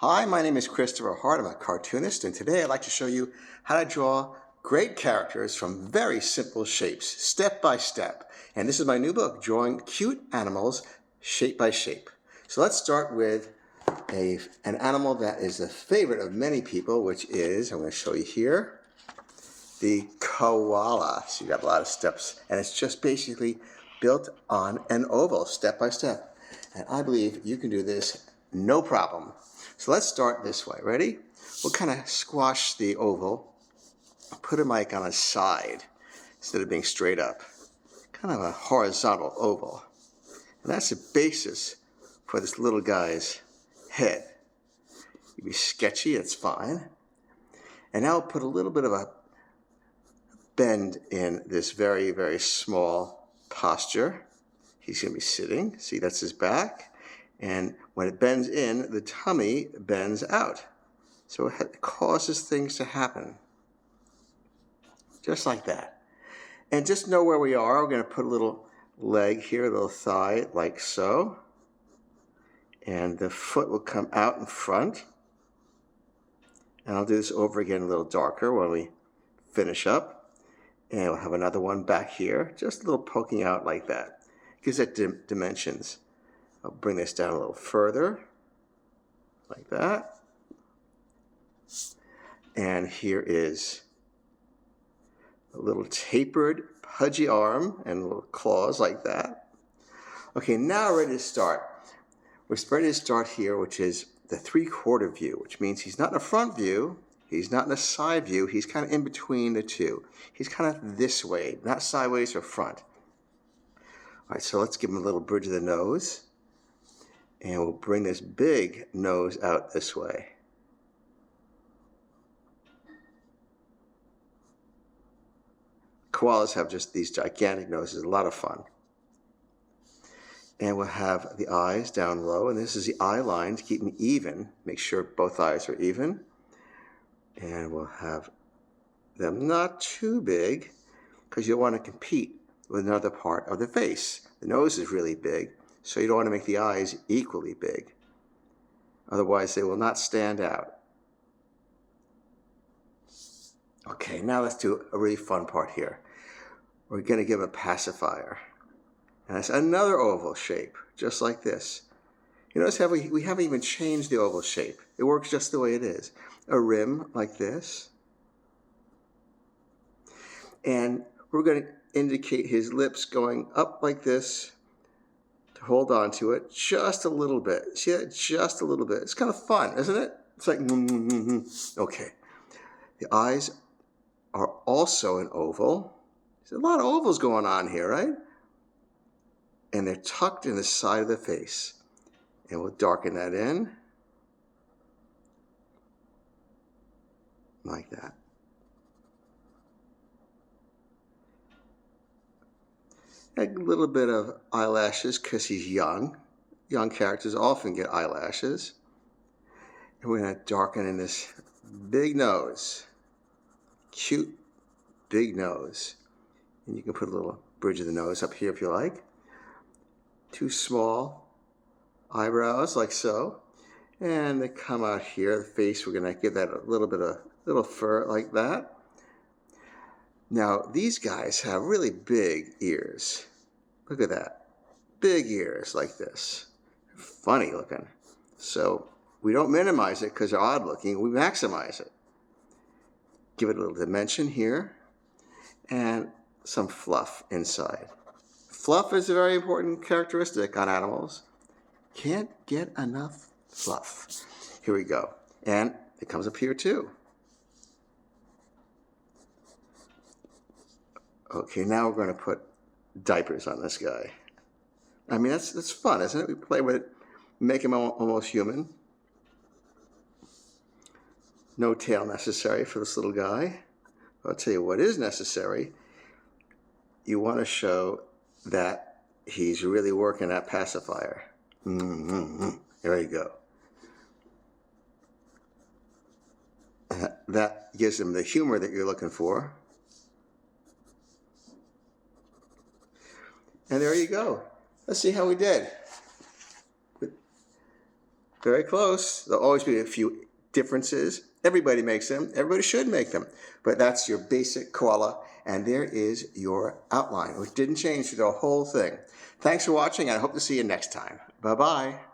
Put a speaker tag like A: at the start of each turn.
A: Hi, my name is Christopher Hart. I'm a cartoonist, and today I'd like to show you how to draw great characters from very simple shapes, step by step. And this is my new book, Drawing Cute Animals Shape by Shape. So let's start with an animal that is a favorite of many people, which is, I'm going to show you here, the koala. So you got a lot of steps, and it's just basically built on an oval, step by step. And I believe you can do this no problem. So let's start this way. Ready? We'll kind of squash the oval, put a mic on a side instead of being straight up. Kind of a horizontal oval. And that's the basis for this little guy's head. You be sketchy, it's fine. And now I'll put a little bit of a bend in this very, very small posture. He's going to be sitting. See, that's his back. And when it bends in, the tummy bends out. So it causes things to happen. Just like that. And just know where we are. We're going to put a little leg here, a little thigh, like so. And the foot will come out in front. And I'll do this over again a little darker when we finish up. And we'll have another one back here, just a little poking out like that. Gives it dimensions. I'll bring this down a little further, like that. And here is a little tapered, pudgy arm and little claws like that. Okay, now we're ready to start. We're ready to start here, which is the 3/4 view, which means he's not in a front view, he's not in a side view, he's kind of in between the two. He's kind of this way, not sideways or front. All right, so let's give him a little bridge of the nose. And we'll bring this big nose out this way. Koalas have just these gigantic noses, a lot of fun. And we'll have the eyes down low, and this is the eye line to keep them even. Make sure both eyes are even. And we'll have them not too big, because you'll want to compete with another part of the face. The nose is really big, so you don't want to make the eyes equally big. Otherwise, they will not stand out. Okay, now let's do a really fun part here. We're going to give a pacifier. And that's another oval shape, just like this. You notice how we haven't even changed the oval shape. It works just the way it is. A rim like this. And we're going to indicate his lips going up like this to hold on to it just a little bit. See that? Just a little bit. It's kind of fun, isn't it? It's like, okay. The eyes are also an oval. There's a lot of ovals going on here, right? And they're tucked in the side of the face. And we'll darken that in. Like that. A little bit of eyelashes because he's young. Young characters often get eyelashes. And we're going to darken in this big nose. Cute, big nose. And you can put a little bridge of the nose up here if you like. 2 small eyebrows like so. And they come out here. The face, we're going to give that a little bit of little fur like that. Now, these guys have really big ears. Look at that. Big ears like this. Funny looking. So we don't minimize it because they're odd looking. We maximize it. Give it a little dimension here. And some fluff inside. Fluff is a very important characteristic on animals. Can't get enough fluff. Here we go. And it comes up here too. Okay, now we're going to put diapers on this guy. I mean, that's fun, isn't it? We play with it, make him almost human. No tail necessary for this little guy. I'll tell you what is necessary. You want to show that he's really working that pacifier. There you go. That gives him the humor that you're looking for. And there you go. Let's see how we did. Very close. There'll always be a few differences. Everybody makes them. Everybody should make them. But that's your basic koala. And there is your outline, which didn't change through the whole thing. Thanks for watching, and I hope to see you next time. Bye-bye.